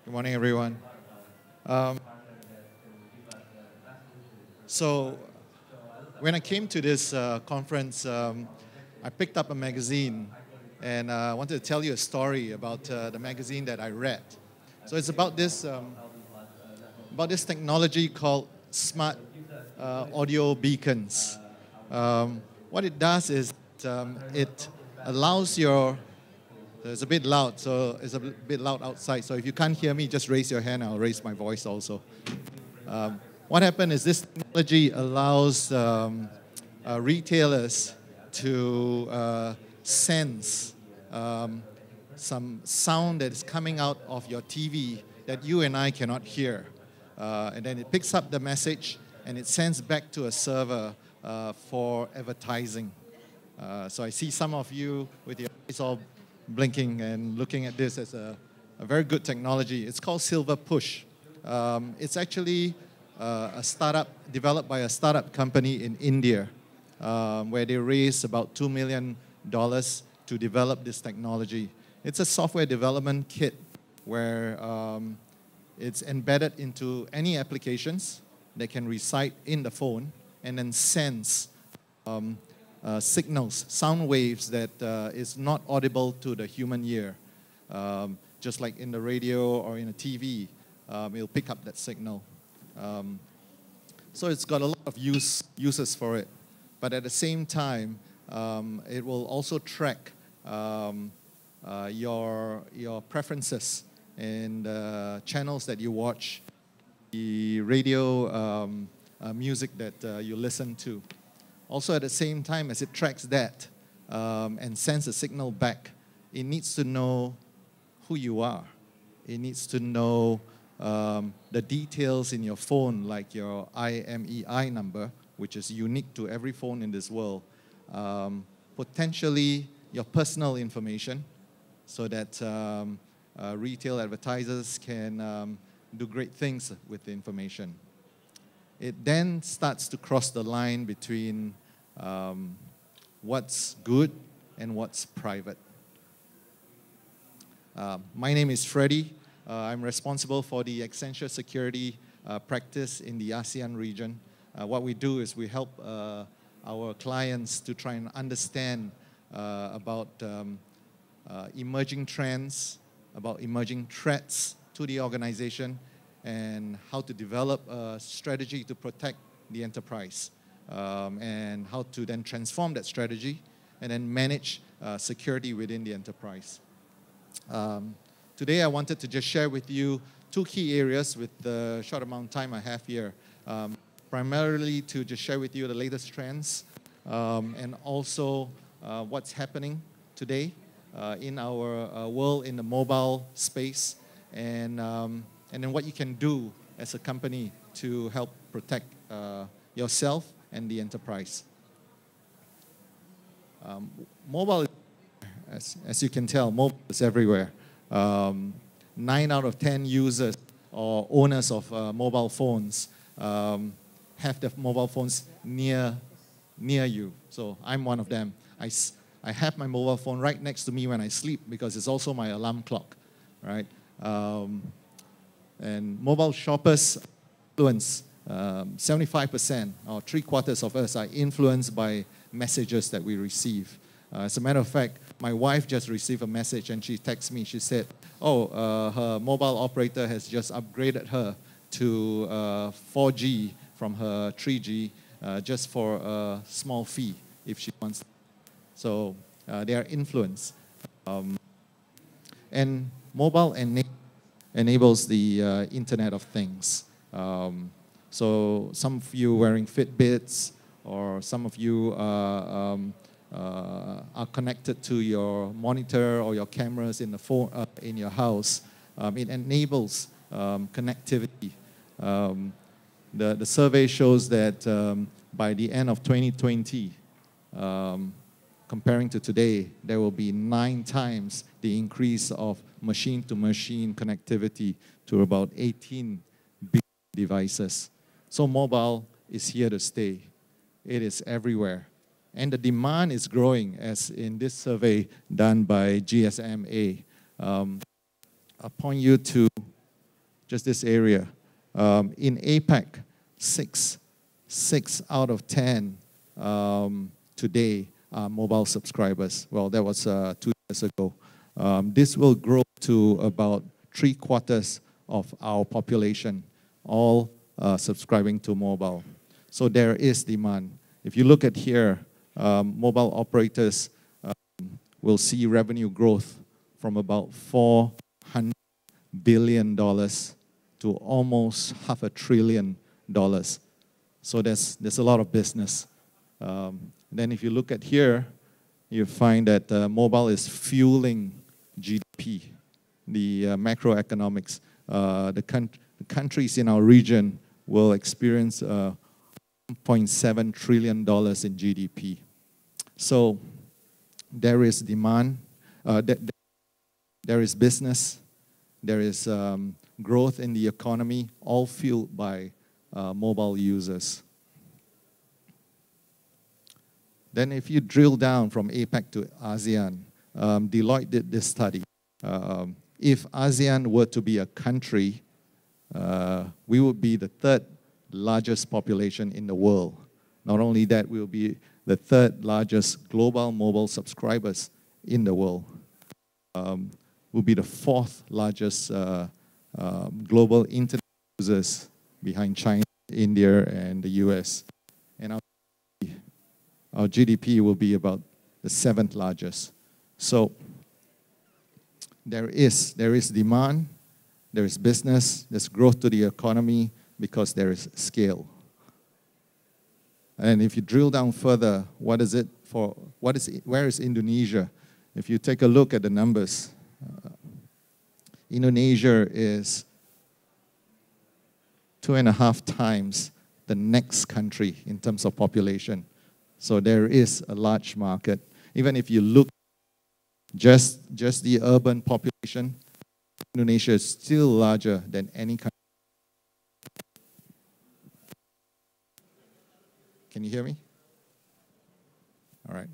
Good morning, everyone. Um, so, when I came to this conference, I picked up a magazine and I wanted to tell you a story about the magazine that I read. So, it's about this technology called smart audio beacons. What it does is it allows your it's a bit loud, so it's a bit loud outside. So if you can't hear me, just raise your hand. I'll raise my voice also. What happened is this technology allows retailers to sense some sound that is coming out of your TV that you and I cannot hear. And then it picks up the message and it sends back to a server for advertising. So I see some of you with your eyes all blinking and looking at this as a very good technology. It's called Silver Push. It's actually a startup developed by a startup company in India where they raised about $2 million to develop this technology. It's a software development kit where it's embedded into any applications that can reside in the phone and then sense signals, sound waves that is not audible to the human ear. Just like in the radio or in a TV, it'll pick up that signal. So it's got a lot of uses for it. But at the same time, it will also track your preferences and channels that you watch, the radio music that you listen to. Also, at the same time as it tracks that and sends a signal back, it needs to know who you are. It needs to know the details in your phone, like your IMEI number, which is unique to every phone in this world. Potentially your personal information, so that retail advertisers can do great things with the information. It then starts to cross the line between what's good and what's private. My name is Freddy. I'm responsible for the Accenture security practice in the ASEAN region. What we do is we help our clients to try and understand about emerging trends, about emerging threats to the organization, and how to develop a strategy to protect the enterprise, and how to then transform that strategy and then manage security within the enterprise. Today I wanted to just share with you two key areas with the short amount of time I have here. Primarily to just share with you the latest trends and also what's happening today in our world in the mobile space, and then what you can do as a company to help protect yourself and the enterprise. Mobile, as you can tell, mobile is everywhere. 9 out of 10 users or owners of mobile phones have their mobile phones near you. So I'm one of them. I have my mobile phone right next to me when I sleep because it's also my alarm clock, right? And mobile shoppers influence 75% or 3/4 of us are influenced by messages that we receive. As a matter of fact, my wife just received a message and she texted me. She said, her mobile operator has just upgraded her to 4G from her 3G just for a small fee if she wants. So they are influenced. And mobile enables the Internet of Things. So some of you wearing Fitbits, or some of you are connected to your monitor or your cameras in the phone in your house. It enables connectivity. The survey shows that by the end of 2020, comparing to today, there will be 9 times the increase of machine-to-machine connectivity to about 18 billion devices. So mobile is here to stay. It is everywhere. And the demand is growing, as in this survey done by GSMA. I'll point you to just this area. In APAC, 6 out of 10 today are mobile subscribers. Well, that was 2 years ago. This will grow to about 3/4 of our population, all subscribing to mobile. So there is demand. If you look at here, mobile operators will see revenue growth from about $400 billion to almost $500 billion. So there's a lot of business. Then if you look at here, you find that mobile is fueling GDP, the macroeconomics. The countries in our region will experience $1.7 trillion in GDP. So there is demand, there is business, there is growth in the economy, all fueled by mobile users. Then if you drill down from APAC to ASEAN, Deloitte did this study. If ASEAN were to be a country, we would be the 3rd largest population in the world. Not only that, we will be the 3rd largest global mobile subscribers in the world. We'll be the 4th largest global internet users behind China, India, and the US. And our GDP will be about the 7th largest. So there is demand, there is business, there's growth to the economy because there is scale. And if you drill down further, where is Indonesia? If you take a look at the numbers, Indonesia is 2.5 times the next country in terms of population. So there is a large market. Even if you look just the urban population, Indonesia is still larger than any country. Can you hear me? All right.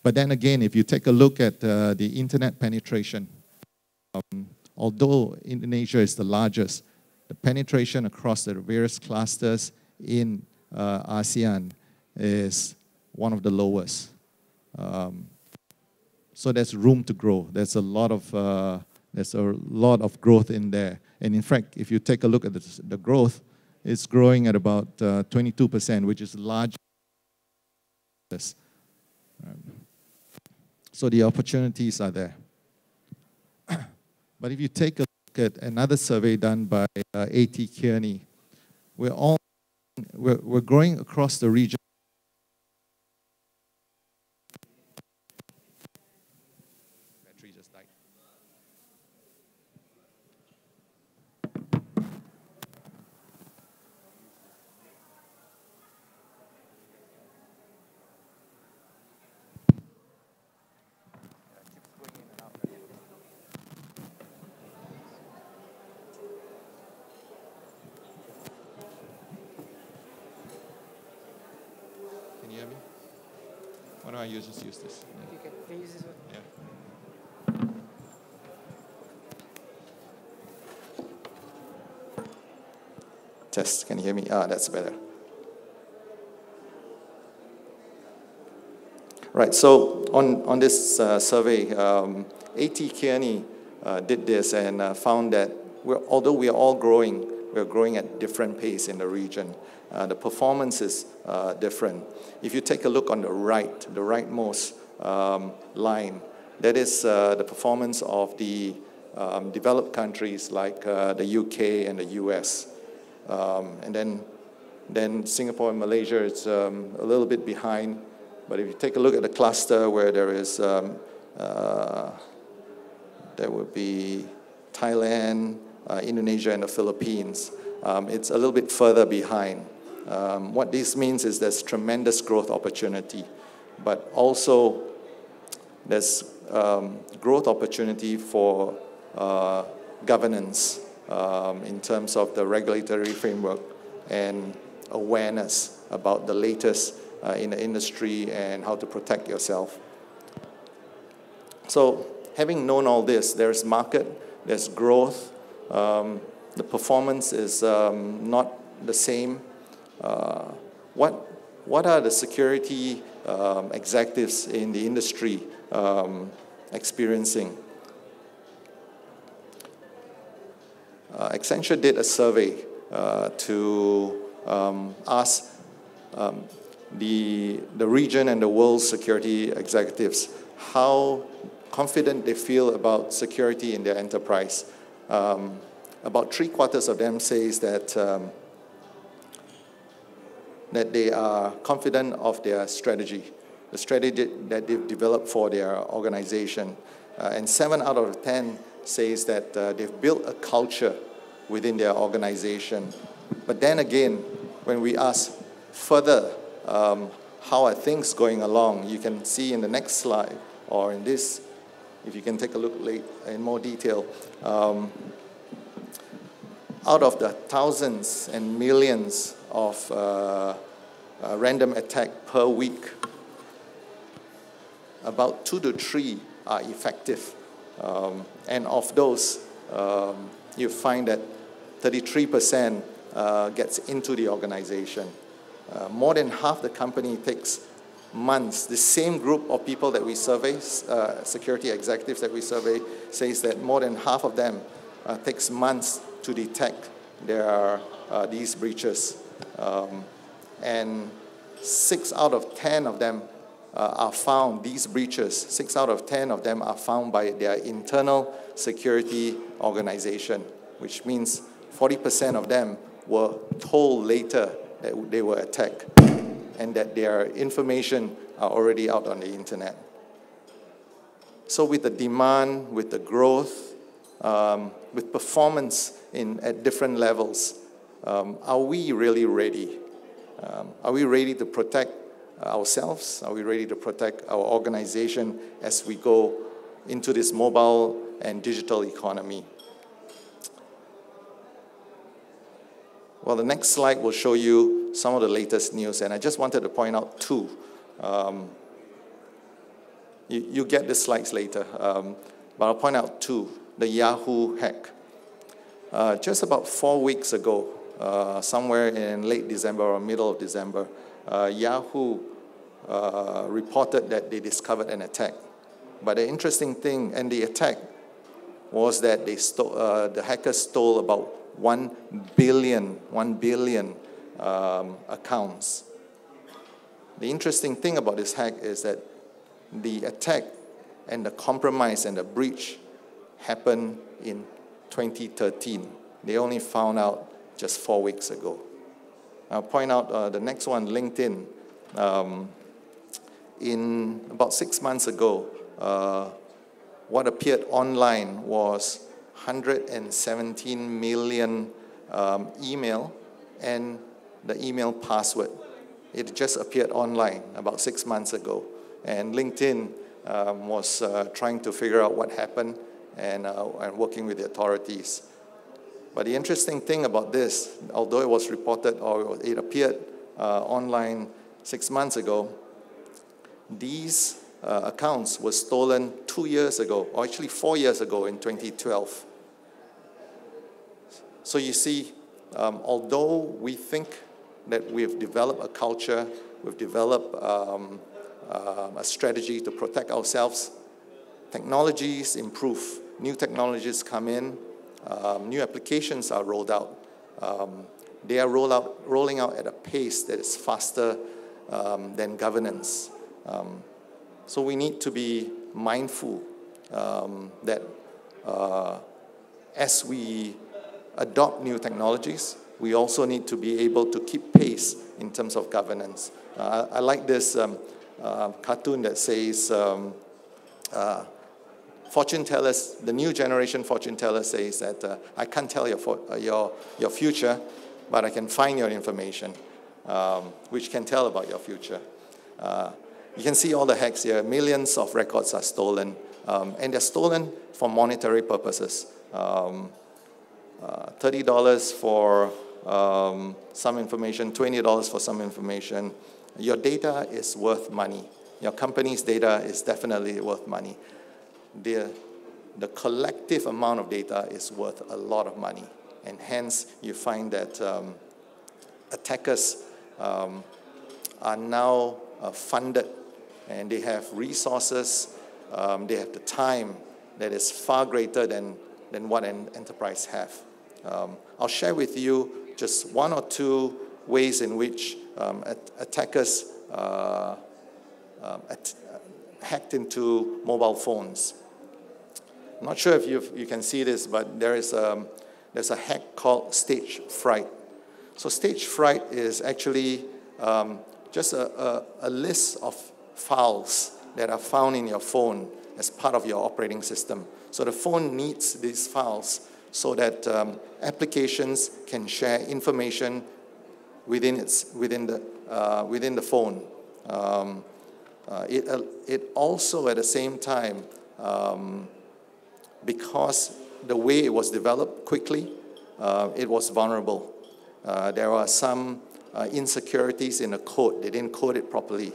But then again, if you take a look at the internet penetration, although Indonesia is the largest, the penetration across the various clusters in ASEAN is one of the lowest. So there's room to grow. There's a lot of growth in there. And in fact, if you take a look at the growth, it's growing at about 22%, which is large. So the opportunities are there. But if you take a look at another survey done by A.T. Kearney, we're growing across the region. Battery just died. Can you hear me? Why don't I just use this? You can use this one. Yeah. Test, can you hear me? That's better. Right, so on this survey, A.T. Kearney did this and found that although we are all growing, we're growing at different pace in the region. The performance is different. If you take a look on the rightmost line, that is the performance of the developed countries like the UK and the US. And then Singapore and Malaysia is a little bit behind. But if you take a look at the cluster where there is, there would be Thailand, Indonesia, and the Philippines. It's a little bit further behind. What this means is there's tremendous growth opportunity, but also there's growth opportunity for governance in terms of the regulatory framework and awareness about the latest in the industry and how to protect yourself. So having known all this, there's market, there's growth, The performance is not the same. What are the security executives in the industry experiencing? Accenture did a survey to ask the region and the world's security executives how confident they feel about security in their enterprise. About 3/4 of them says that they are confident of their strategy, the strategy that they've developed for their organization. And 7 out of 10 says that they've built a culture within their organization. But then again, when we ask further, how are things going along, you can see in the next slide, or in this, if you can take a look in more detail, out of the thousands and millions of random attack per week, about 2 to 3 are effective. And of those, you find that 33% gets into the organization. More than half the company takes months. The same group of people that we survey, security executives that we survey, says that more than half of them takes months to detect these breaches. And 6 out of 10 of them are found, these breaches, 6 out of 10 of them are found by their internal security organization, which means 40% of them were told later that they were attacked and that their information are already out on the internet. So with the demand, with the growth, with performance at different levels, are we really ready? Are we ready to protect ourselves? Are we ready to protect our organization as we go into this mobile and digital economy? Well, the next slide will show you some of the latest news, and I just wanted to point out 2. You get the slides later, but I'll point out 2. The Yahoo hack. Just about 4 weeks ago, somewhere in late December or middle of December, Yahoo reported that they discovered an attack. But the interesting thing, and the attack, was that the hackers stole about 1 billion accounts. The interesting thing about this hack is that the attack and the compromise and the breach happened in 2013. They only found out just 4 weeks ago. I'll point out the next one, LinkedIn. In about 6 months ago, what appeared online was 117 million email and the email password. It just appeared online about 6 months ago. And LinkedIn was trying to figure out what happened and working with the authorities. But the interesting thing about this, although it was reported or it appeared online 6 months ago, these accounts were stolen 2 years ago, or actually 4 years ago in 2012. So you see, although we think that we've developed a culture, we've developed a strategy to protect ourselves, technologies improve, new technologies come in, new applications are rolled out. They are rolling out at a pace that is faster than governance. So we need to be mindful that as we adopt new technologies, we also need to be able to keep pace in terms of governance. I like this cartoon that says, fortune tellers, the new generation fortune teller says that I can't tell your future, but I can find your information, which can tell about your future. You can see all the hacks here. Millions of records are stolen, and they're stolen for monetary purposes. $30 for some information, $20 for some information. Your data is worth money. Your company's data is definitely worth money. The the collective amount of data is worth a lot of money. And hence, you find that attackers are now funded, and they have resources, they have the time that is far greater than what an enterprise have. I'll share with you just one or two ways in which attackers hacked into mobile phones. I'm not sure if you can see this, but there's a hack called stage fright. So stage fright is actually just a list of files that are found in your phone as part of your operating system. So the phone needs these files so that applications can share information within the phone. It also, at the same time, because the way it was developed quickly, it was vulnerable. There are some insecurities in the code. They didn't code it properly.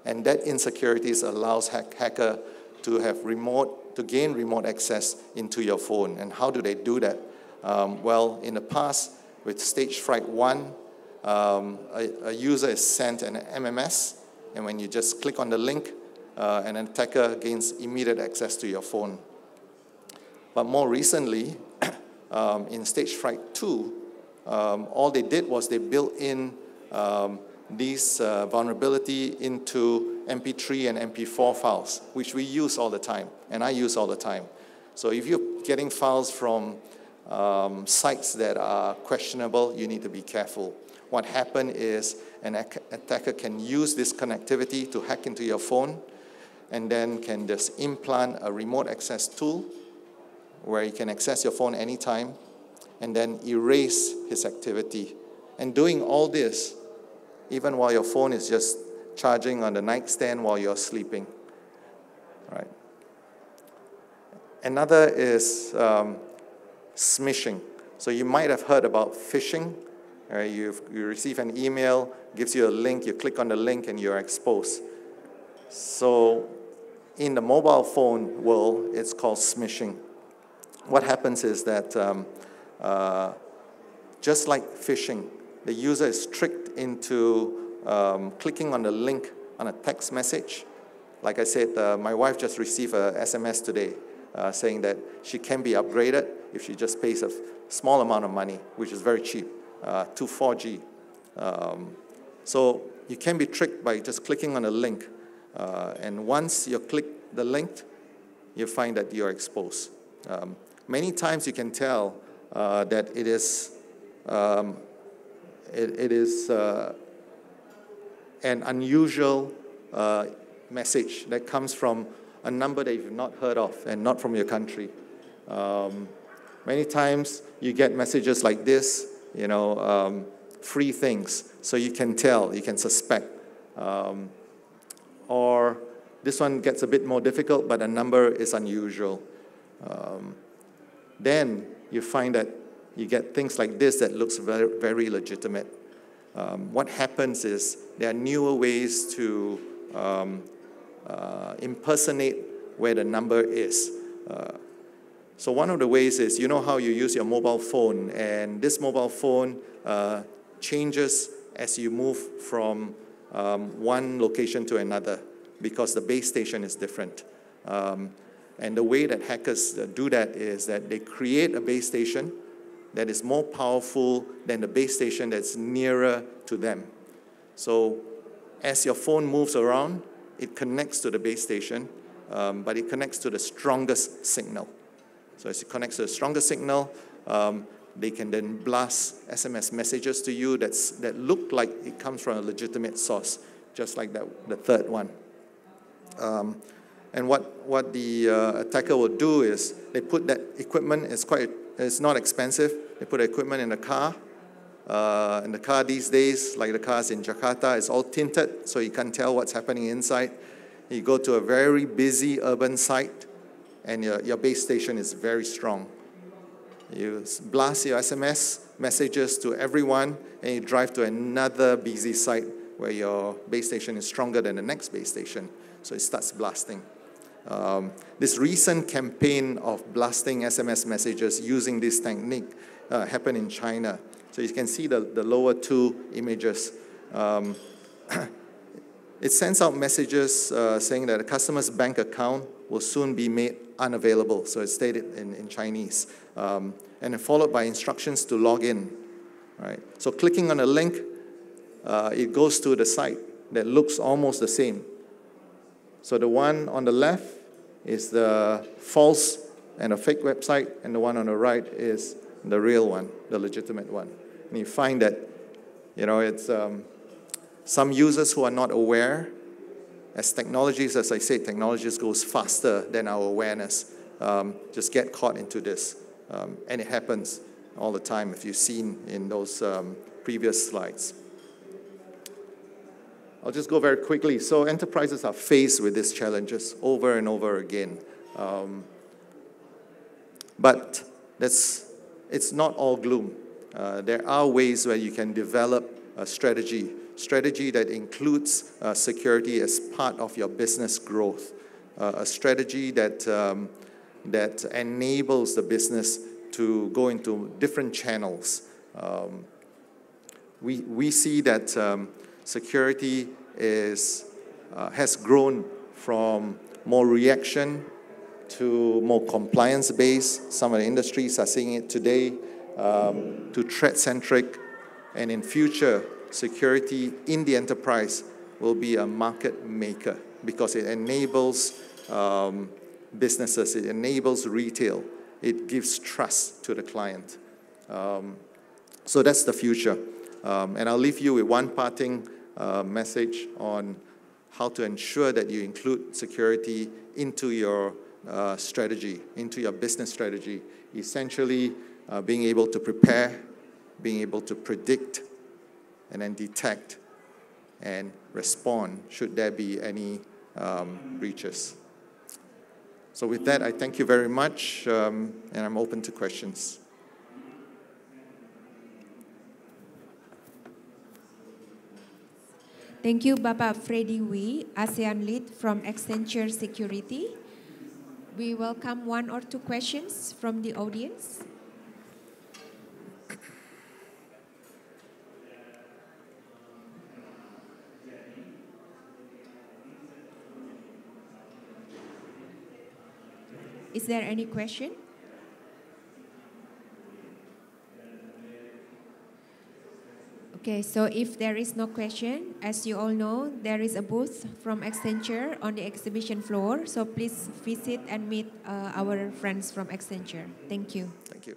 And that insecurities allows hacker to gain remote access into your phone. And how do they do that? Well, in the past, with stage fright 1, a user is sent an MMS, and when you just click on the link, an attacker gains immediate access to your phone. But more recently, in stage fright 2, all they did was they built in these vulnerability into MP3 and MP4 files, which we use all the time, and I use all the time. So if you're getting files from sites that are questionable, you need to be careful. What happened is an attacker can use this connectivity to hack into your phone, and then can just implant a remote access tool where you can access your phone anytime, and then erase his activity. And doing all this, even while your phone is just charging on the nightstand while you're sleeping. Right. Another is smishing. So you might have heard about phishing. You receive an email, gives you a link, you click on the link, and you're exposed. So in the mobile phone world, it's called smishing. What happens is that just like phishing, the user is tricked into clicking on the link on a text message. Like I said, my wife just received an SMS today saying that she can be upgraded if she just pays a small amount of money, which is very cheap, to 4G. So you can be tricked by just clicking on a link. And once you click the link, you find that you're exposed. Many times you can tell that it is an unusual message that comes from a number that you've not heard of and not from your country. Many times you get messages like this, free things, so you can tell, you can suspect. Or this one gets a bit more difficult, but the number is unusual. Then you find that you get things like this that looks very, very legitimate. What happens is there are newer ways to impersonate where the number is. So one of the ways is, you know how you use your mobile phone, and this mobile phone changes as you move from one location to another because the base station is different. And the way that hackers do that is that they create a base station that is more powerful than the base station that's nearer to them. So as your phone moves around, it connects to the base station, but it connects to the strongest signal. So as it connects to the strongest signal, they can then blast SMS messages to you that look like it comes from a legitimate source, just like the third one. And what the attacker will do is they put that equipment, it's not expensive, they put equipment in the car. And the car these days, like the cars in Jakarta, is all tinted, so you can't tell what's happening inside. You go to a very busy urban site, and your base station is very strong. You blast your SMS messages to everyone, and you drive to another busy site where your base station is stronger than the next base station, so it starts blasting. This recent campaign of blasting SMS messages using this technique happened in China. So you can see the lower two images. It sends out messages saying that a customer's bank account will soon be made unavailable. So it's stated in Chinese. And then followed by instructions to log in. Right? So clicking on a link, it goes to the site that looks almost the same. So the one on the left is the false and a fake website, and the one on the right is the real one, the legitimate one. And you find that, you know, it's some users who are not aware, as technologies, as I said, technologies goes faster than our awareness, just get caught into this. And it happens all the time, if you've seen in those previous slides. I'll just go very quickly. So enterprises are faced with these challenges over and over again. But it's not all gloom. There are ways where you can develop a strategy that includes security as part of your business growth, a strategy that enables the business to go into different channels. We see that security has grown from more reaction to more compliance-based. Some of the industries are seeing it today, to threat-centric, and in future, security in the enterprise will be a market maker because it enables businesses, it enables retail, it gives trust to the client. So that's the future. And I'll leave you with one parting message on how to ensure that you include security into your strategy, into your business strategy. Essentially, being able to prepare, being able to predict, and then detect and respond should there be any breaches. So with that, I thank you very much, and I'm open to questions. Thank you, Bapak Freddy Wee, ASEAN lead from Accenture Security. We welcome one or two questions from the audience. Is there any question? Okay, so if there is no question, as you all know, there is a booth from Accenture on the exhibition floor. So please visit and meet our friends from Accenture. Thank you. Thank you.